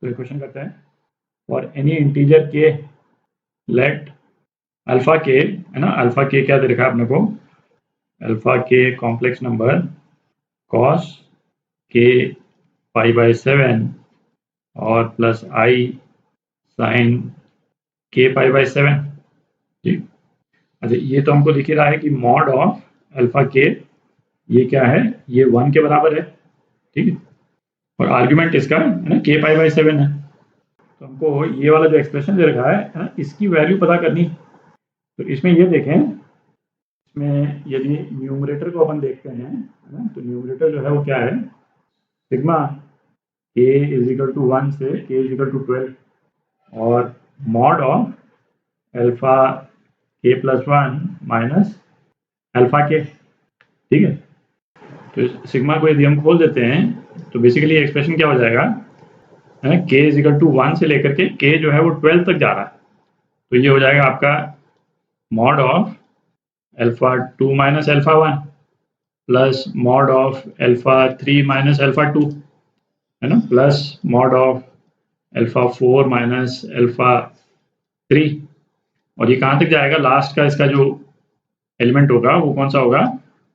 तो ये क्वेश्चन करता है फॉर एनी इंटीजर के लेट अल्फा के, है ना, अल्फा के क्या दे रखा है अपने को, अल्फा के कॉम्प्लेक्स नंबर कॉस के पाई बाय 7 और प्लस आई साइन के पाई बाय 7। ठीक, अच्छा ये तो हमको दिख ही रहा है कि मॉड ऑफ अल्फा के ये क्या है, ये 1 के बराबर है। ठीक है, और आर्ग्यूमेंट इसका है ना के पाई बाय 7 है। तो हमको ये वाला जो एक्सप्रेशन दे रखा है ना, इसकी वैल्यू पता करनी। तो इसमें ये देखें, इसमें यदि न्यूमरेटर को अपन देखते हैं, है ना, तो न्यूमरेटर जो है वो क्या है, sigma k is equal to 1 से k इज इक्वल टू 12 और mod of alpha k plus 1 minus alpha k. ठीक है, तो सिग्मा को यदि हम खोल देते हैं तो बेसिकली एक्सप्रेशन क्या हो जाएगा, है ना, k इज इक्वल टू 1 से लेकर के k जो है वो 12 तक जा रहा है। तो ये हो जाएगा आपका mod of alpha 2 minus alpha 1 plus mod of alpha 3 minus alpha 2, है ना, plus mod of alpha 4 minus alpha 3। और ये कहाँ तक जाएगा, लास्ट का इसका जो एलिमेंट होगा वो कौन सा होगा,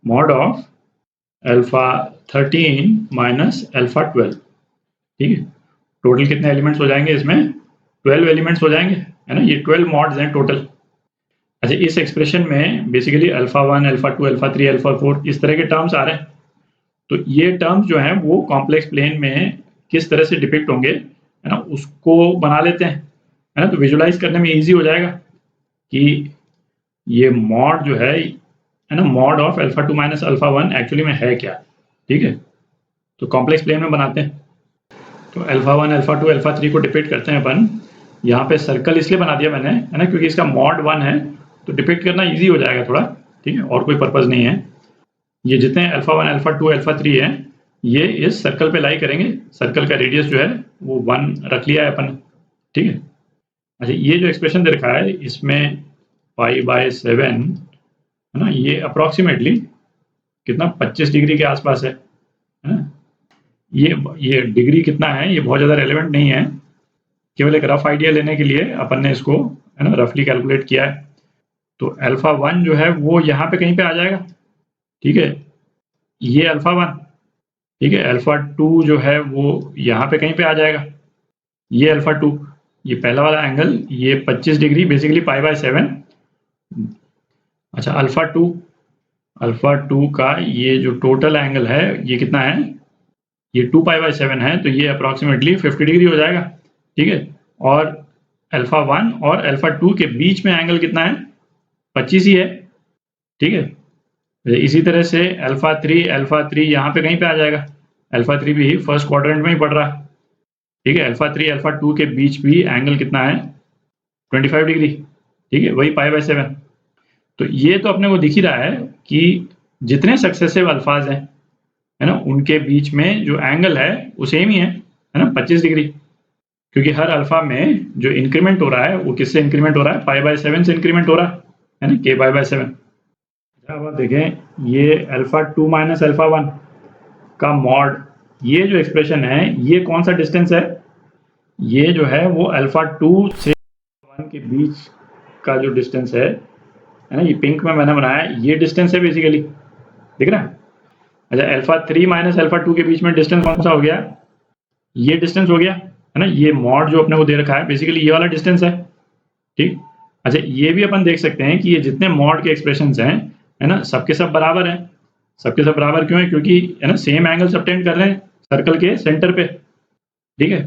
mod of alpha 13 minus alpha 12। ठीक है, टोटल कितने एलिमेंट्स हो जाएंगे इसमें, 12 एलिमेंट्स हो जाएंगे, है ना, ये 12 मॉड्स हैं टोटल। अच्छा इस एक्सप्रेशन में basically alpha 1 alpha 2 alpha 3 alpha 4 इस तरह के टर्म्स आ रहे हैं। तो ये टर्म्स जो हैं वो कॉम्प्लेक्स प्लेन में किस तरह से डिपिक्ट होंगे, है ना, उसको बना लेते हैं, है ना। तो विजुलाइज करने में इजी हो जाएगा कि ये मॉड जो है ना, mod of alpha 2 minus alpha 1 actually में है क्या। ठीक है, तो कॉम्प्लेक्स प्लेन में बनाते हैं। तो अल्फा 1 अल्फा 2 अल्फा 3 को डिपिक्ट करते हैं अपन। यहाँ पे सर्कल इसलिए बना दिया मैंने, है ना, क्योंकि इसका मॉड 1 है तो डिपिक्ट करना इजी हो जाएगा थोड़ा। ठीक है, और कोई पर्पज नहीं है। ये जितने अल्फा 1 अल्फा 2 अल्फा 3 है ये इस सर्कल पे लाई करेंगे। सर्कल का रेडियस जो है वो 1 रख लिया है अपन। ठीक है, अच्छा ये जो एक्सप्रेशन दे रखा है इसमें पाई बाय 7, है ना, ये अप्रॉक्सीमेटली कितना 25 डिग्री के आसपास है ना। ये डिग्री कितना है ये बहुत ज़्यादा रेलेवेंट नहीं है, केवल एक रफ आइडिया लेने के लिए अपन ने इसको, है ना, रफली कैलकुलेट किया है। तो अल्फा 1 जो है वो यहाँ पे कहीं पे आ जाएगा। ठीक है, ये अल्फा 1, ठीक है, अल्फा 2 जो है वो यहाँ पे कहीं पे आ जाएगा। ये अल्फा 2, ये पहला वाला एंगल ये 25 डिग्री बेसिकली पाई बाय 7। अच्छा अल्फा 2 का ये जो टोटल एंगल है ये कितना है, ये 2 पाई बाय 7 है, तो ये अप्रॉक्सीमेटली 50 डिग्री हो जाएगा। ठीक है, और अल्फा 1 और अल्फा 2 के बीच में एंगल कितना है, 25 ही है। ठीक है, इसी तरह से अल्फा 3 यहाँ पे कहीं पे आ जाएगा। अल्फा 3 भी फर्स्ट क्वाड्रेंट में ही पड़ रहा है। ठीक है, अल्फा 3 अल्फा 2 के बीच भी एंगल कितना है, 25 डिग्री। ठीक है, वही पाई बाय 7। तो ये तो अपने को दिख ही रहा है कि जितने सक्सेसिव अल्फाज हैं, है ना, उनके बीच में जो एंगल है वो सेम ही है ना, 25 डिग्री। क्योंकि हर अल्फा में जो इंक्रीमेंट हो रहा है वो किससे इंक्रीमेंट हो रहा है, पाई बाय 7 से इंक्रीमेंट हो रहा है ना, के पाई बाय 7। अब आप देखें ये अल्फा 2 माइनस अल्फा 1 का मॉड, ये जो एक्सप्रेशन है ये कौन सा डिस्टेंस है, ये जो है वो अल्फा 2 से 1 के बीच का जो डिस्टेंस है ना, ये पिंक में मैंने बनाया है, ये डिस्टेंस है बेसिकली, दिख रहा है। अच्छा अल्फा 3 माइनस अल्फा 2 के बीच में डिस्टेंस कौन सा हो गया, ये डिस्टेंस हो गया, है ना। ये मॉड जो अपने को दे रखा है बेसिकली ये वाला डिस्टेंस है। ठीक, अच्छा ये भी अपन देख सकते हैं कि ये जितने मॉड के एक्सप्रेशंस हैं, है ना, सबके सब बराबर हैं। सबके सब बराबर क्यों है, क्योंकि है ना सेम एंगल सबटेंड कर रहे हैं सर्कल के सेंटर पे। ठीक है,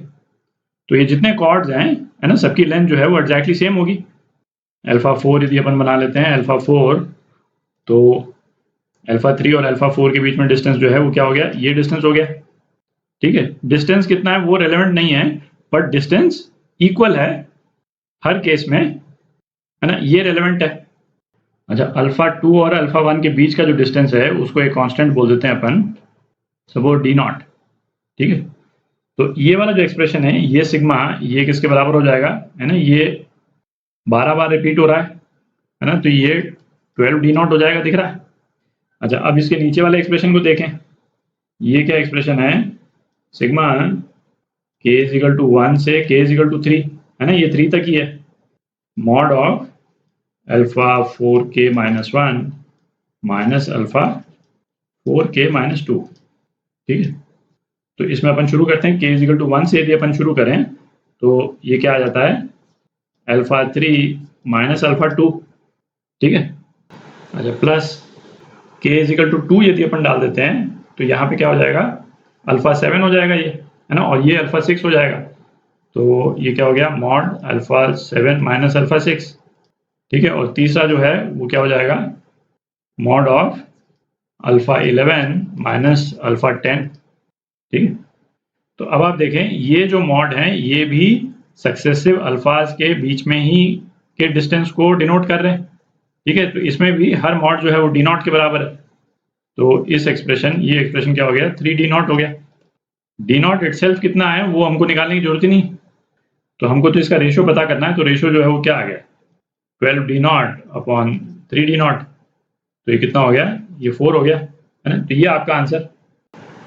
तो ये जितने कॉर्ड्स हैं, है ना, सबकी लेंथ जो है वो एग्जैक्टली सेम होगी। अल्फा 4 यदि अपन बना लेते हैं अल्फा 4, तो अल्फा 3 और अल्फा 4 के बीच में डिस्टेंस जो है वो क्या हो गया, ये डिस्टेंस हो गया। ठीक है, डिस्टेंस कितना है वो रेलेवेंट नहीं है, बट डिस्टेंस इक्वल है हर केस में, है ना, ये रेलेवेंट है। अच्छा अल्फा 2 और अल्फा 1 के बीच का जो डिस्टेंस है उसको एक कांस्टेंट बोल देते हैं अपन, सपोज डी नॉट। ठीक है, तो ये वाला जो एक्सप्रेशन है ये सिग्मा ये किसके बराबर हो जाएगा, है ना, ये 12 बार रिपीट हो रहा है ना, तो ये 12 डी नॉट हो जाएगा, दिख रहा है। अच्छा अब इसके नीचे वाले एक्सप्रेशन को देखें, ये क्या एक्सप्रेशन है, sigma k is equal to 1 से k इज इक्वल टू 3 है ना, ये 3 तक ही है। Mod of alpha 4k minus 1 minus alpha 4k minus 2। ठीक है, तो इसमें अपन शुरू करते हैं k इज इक्वल टू 1 से। यदि अपन शुरू करें तो ये क्या आ जाता है, अल्फा 3 माइनस अल्फा 2। ठीक है, अच्छा plus k is equal to 2 यदि अपन डाल देते हैं तो यहाँ पे क्या हो जाएगा, अल्फा 7 हो जाएगा ये, है ना, और ये अल्फा 6 हो जाएगा। तो ये क्या हो गया, मॉड अल्फा 7 माइनस अल्फा 6। ठीक है, और तीसरा जो है वो क्या हो जाएगा, mod of alpha 11 minus alpha 10। ठीक है, तो अब आप देखें ये जो मॉड हैं ये भी सक्सेसिव अल्फाज के बीच में ही के डिस्टेंस को डिनोट कर रहे हैं। ठीक है, तो इसमें भी हर मॉड जो है वो डी नॉट के बराबर है। तो इस एक्सप्रेशन, ये एक्सप्रेशन क्या हो गया, 3d नॉट हो गया। डी नॉट इटसेल्फ कितना है वो हमको निकालने की जरूरत ही नहीं, तो हमको तो इसका रेशियो पता करना है। तो रेशियो जो है वो क्या आ गया, 12d not upon 3d not. तो ये कितना हो गया, ये 4 हो गया, है ना। तो ये आपका आंसर।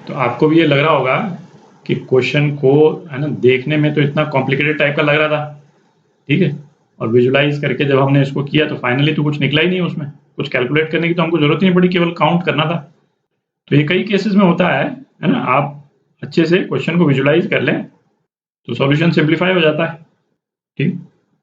तो आपको भी ये लग रहा होगा कि क्वेश्चन को, है ना, देखने में तो इतना कॉम्प्लिकेटेड टाइप का लग रहा था। ठीक है, और विजुलाइज करके जब हमने इसको किया तो फाइनली तो कुछ निकला ही नहीं, उसमें कुछ कैलकुलेट करने की तो हमको जरूरत ही नहीं पड़ी, केवल काउंट करना था। तो ये कई केसेस में होता है ना, आप अच्छे से क्वेश्चन को विजुलाइज कर लें तो सॉल्यूशन सिंप्लीफाई हो जाता है। ठीक।